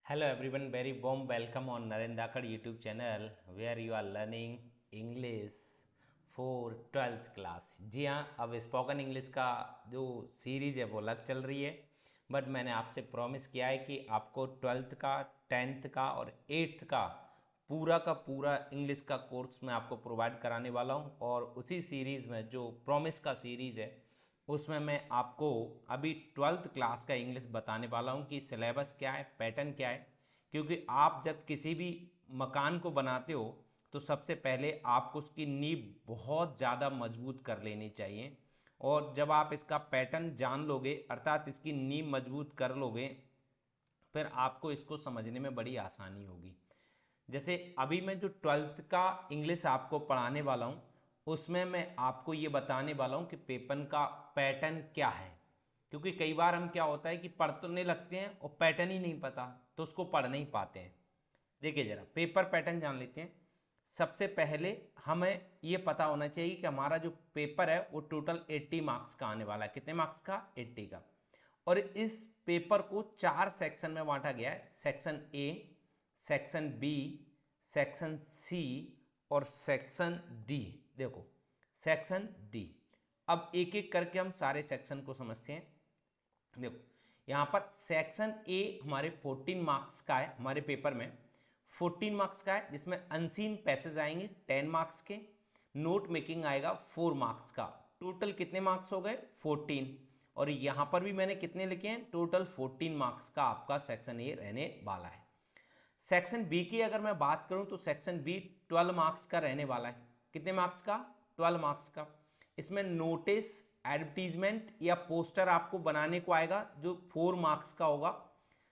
Hello everyone, very warm welcome on Narendakar YouTube channel where you are learning English for 12th class. जी हाँ, अब spoken English का जो series है वो अलग चल रही है, बट मैंने आपसे प्रॉमिस किया है कि आपको 12th का, 10th का और 8th का पूरा इंग्लिश का कोर्स मैं आपको प्रोवाइड कराने वाला हूँ। और उसी सीरीज़ में जो प्रॉमिस का सीरीज़ है उसमें मैं आपको अभी 12th क्लास का इंग्लिश बताने वाला हूँ कि सिलेबस क्या है, पैटर्न क्या है। क्योंकि आप जब किसी भी मकान को बनाते हो तो सबसे पहले आपको उसकी नींव बहुत ज़्यादा मजबूत कर लेनी चाहिए। और जब आप इसका पैटर्न जान लोगे, अर्थात इसकी नींव मजबूत कर लोगे, फिर आपको इसको समझने में बड़ी आसानी होगी। जैसे अभी मैं जो 12th का इंग्लिश आपको पढ़ाने वाला हूँ उसमें मैं आपको ये बताने वाला हूँ कि पेपर का पैटर्न क्या है। क्योंकि कई बार हम क्या होता है कि पढ़ने लगते हैं और पैटर्न ही नहीं पता, तो उसको पढ़ नहीं पाते हैं। देखिए जरा पेपर पैटर्न जान लेते हैं। सबसे पहले हमें ये पता होना चाहिए कि हमारा जो पेपर है वो टोटल 80 मार्क्स का आने वाला है। कितने मार्क्स का? 80 का। और इस पेपर को 4 सेक्शन में बांटा गया है। Section A, section B, section C और सेक्शन डी। देखो सेक्शन डी। अब एक एक करके हम सारे सेक्शन को समझते हैं। देखो यहाँ पर सेक्शन ए हमारे 14 मार्क्स का है। हमारे पेपर में 14 मार्क्स का है, जिसमें अनसीन पैसेज आएंगे 10 मार्क्स के, नोट मेकिंग आएगा 4 मार्क्स का। टोटल कितने मार्क्स हो गए? 14। और यहाँ पर भी मैंने कितने लिखे हैं? टोटल 14 मार्क्स का आपका सेक्शन ए रहने वाला है। सेक्शन बी की अगर मैं बात करूं तो सेक्शन बी 12 मार्क्स का रहने वाला है। कितने मार्क्स का? 12 मार्क्स का। इसमें नोटिस, एडवर्टीजमेंट या पोस्टर आपको बनाने को आएगा जो 4 मार्क्स का होगा।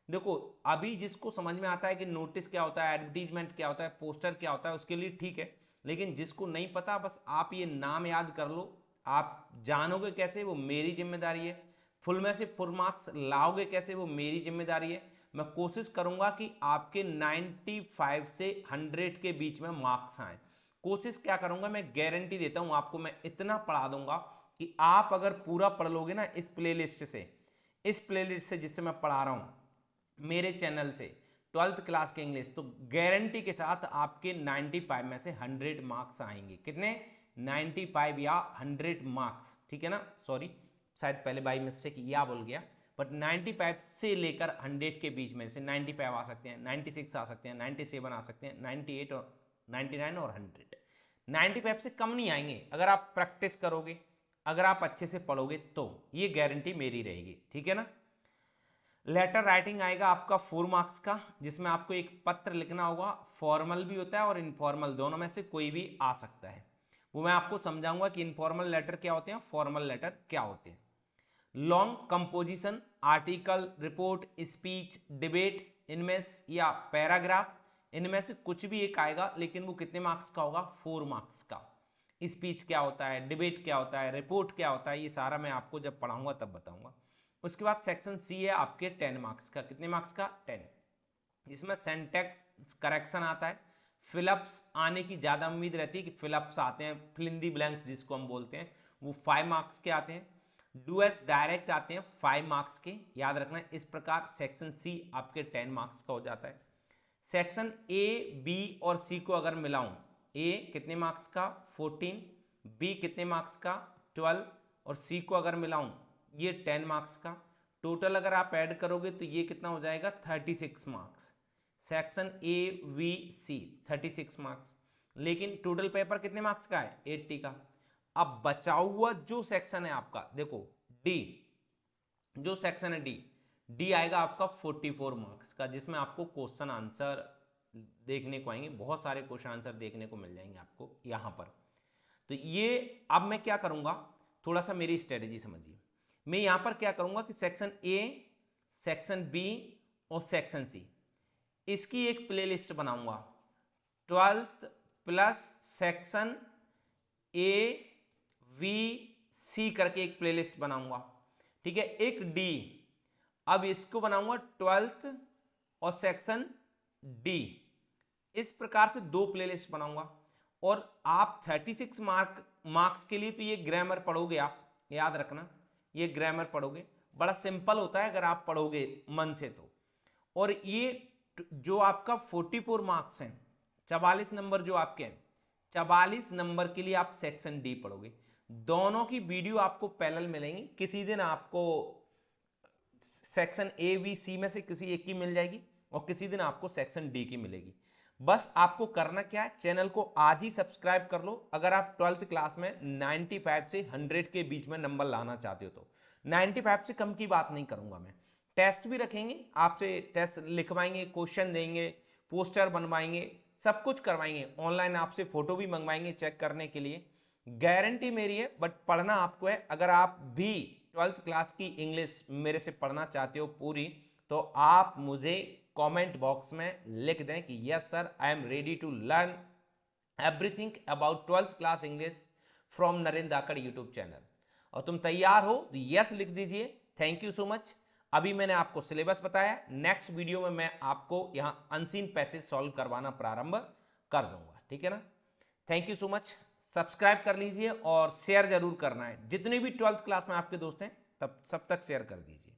देखो अभी जिसको समझ में आता है कि नोटिस क्या होता है, एडवर्टीजमेंट क्या होता है, पोस्टर क्या होता है, उसके लिए ठीक है। लेकिन जिसको नहीं पता, बस आप ये नाम याद कर लो। आप जानोगे कैसे, वो मेरी जिम्मेदारी है। फुल में से फुल मार्क्स लाओगे कैसे, वो मेरी जिम्मेदारी है। मैं कोशिश करूंगा कि आपके 95 से 100 के बीच में मार्क्स आए। कोशिश क्या करूंगा, मैं गारंटी देता हूं आपको, मैं इतना पढ़ा दूंगा कि आप अगर पूरा पढ़ लोगे ना इस प्लेलिस्ट से जिससे मैं पढ़ा रहा हूं मेरे चैनल से 12th क्लास के इंग्लिश, तो गारंटी के साथ आपके 95 में से 100 मार्क्स आएंगे। कितने? 95 या 100 मार्क्स, ठीक है ना। सॉरी, शायद पहले बाई मिस्टेक या बोल गया, बट 95 से लेकर 100 के बीच में से 95 आ सकते हैं, 96 आ सकते हैं, 97 आ सकते हैं, 98 और 99 और 100। 95 से कम नहीं आएंगे अगर आप प्रैक्टिस करोगे, अगर आप अच्छे से पढ़ोगे तो ये गारंटी मेरी रहेगी, ठीक है ना। लेटर राइटिंग आएगा आपका 4 मार्क्स का, जिसमें आपको एक पत्र लिखना होगा। फॉर्मल भी होता है और इनफॉर्मल, दोनों में से कोई भी आ सकता है। वो मैं आपको समझाऊंगा कि इनफॉर्मल लेटर क्या होते हैं, फॉर्मल लेटर क्या होते हैं। Long composition, article, report, speech, debate, इनमें या पैराग्राफ, इनमें से कुछ भी एक आएगा, लेकिन वो कितने मार्क्स का होगा? 4 मार्क्स का। स्पीच क्या होता है, डिबेट क्या होता है, रिपोर्ट क्या होता है, ये सारा मैं आपको जब पढ़ाऊंगा तब बताऊंगा। उसके बाद सेक्शन सी है आपके 10 मार्क्स का। कितने मार्क्स का? 10। इसमें सेंटेक्स करेक्शन आता है। फिलअप्स आने की ज़्यादा उम्मीद रहती है कि फिलअप्स आते हैं, फिल इन दी ब्लैंक्स जिसको हम बोलते हैं, वो 5 मार्क्स के आते हैं। डू एस डायरेक्ट आते हैं 5 मार्क्स के, याद रखना। इस प्रकार सेक्शन सी आपके 10 मार्क्स का हो जाता है। सेक्शन ए, बी और सी को अगर मिलाऊं, ए कितने मार्क्स का? 14, बी कितने मार्क्स का? 12 और सी को अगर मिलाऊं ये 10 मार्क्स का। टोटल अगर आप ऐड करोगे तो ये कितना हो जाएगा? 36 marks. Section A, B, C 36 marks. लेकिन टोटल पेपर कितने मार्क्स का है? 80 का। अब बचा हुआ जो सेक्शन है आपका, देखो डी, जो सेक्शन है डी, डी आएगा आपका 44 मार्क्स का, जिसमें आपको क्वेश्चन आंसर देखने को आएंगे। बहुत सारे क्वेश्चन आंसर देखने को मिल जाएंगे आपको यहां पर। तो ये अब मैं क्या करूंगा, थोड़ा सा मेरी स्ट्रेटेजी समझिए। मैं यहां पर क्या करूंगा कि सेक्शन ए, सेक्शन बी और सेक्शन सी, इसकी एक प्लेलिस्ट बनाऊंगा। 12th plus section A, B, C करके एक प्लेलिस्ट बनाऊंगा, ठीक है। एक डी, अब इसको बनाऊंगा 12th और सेक्शन डी। इस प्रकार से 2 प्लेलिस्ट बनाऊंगा। और आप 36 मार्क्स के लिए तो ये ग्रामर पढ़ोगे, आप याद रखना, ये ग्रामर पढ़ोगे। बड़ा सिंपल होता है अगर आप पढ़ोगे मन से तो। और ये जो आपका 44 मार्क्स हैं, 44 नंबर जो आपके हैं, 44 नंबर के लिए आप सेक्शन डी पढ़ोगे। दोनों की वीडियो आपको पैरेलल मिलेंगी। किसी दिन आपको सेक्शन ए बी सी में से किसी एक की मिल जाएगी और किसी दिन आपको सेक्शन डी की मिलेगी। बस आपको करना क्या है, चैनल को आज ही सब्सक्राइब कर लो अगर आप 12th क्लास में 95 से 100 के बीच में नंबर लाना चाहते हो तो। 95 से कम की बात नहीं करूंगा मैं। टेस्ट भी रखेंगे, आपसे टेस्ट लिखवाएंगे, क्वेश्चन देंगे, पोस्टर बनवाएंगे, सब कुछ करवाएंगे, ऑनलाइन आपसे फोटो भी मंगवाएंगे चेक करने के लिए। गारंटी मेरी है, बट पढ़ना आपको है। अगर आप भी 12th क्लास की इंग्लिश मेरे से पढ़ना चाहते हो पूरी, तो आप मुझे कमेंट बॉक्स में लिख दें कि yes sir, I am ready to learn everything about 12th class English from Narendra Dhakad YouTube channel. और तुम तैयार हो तो यस लिख दीजिए। Thank you so much. अभी मैंने आपको सिलेबस बताया, नेक्स्ट वीडियो में मैं आपको यहां अनसीन पैसेज सॉल्व करवाना प्रारंभ कर दूंगा, ठीक है ना। Thank you so much. Subscribe कर लीजिए और शेयर जरूर करना है। जितने भी 12th क्लास में आपके दोस्त हैं तब सब तक शेयर कर दीजिए।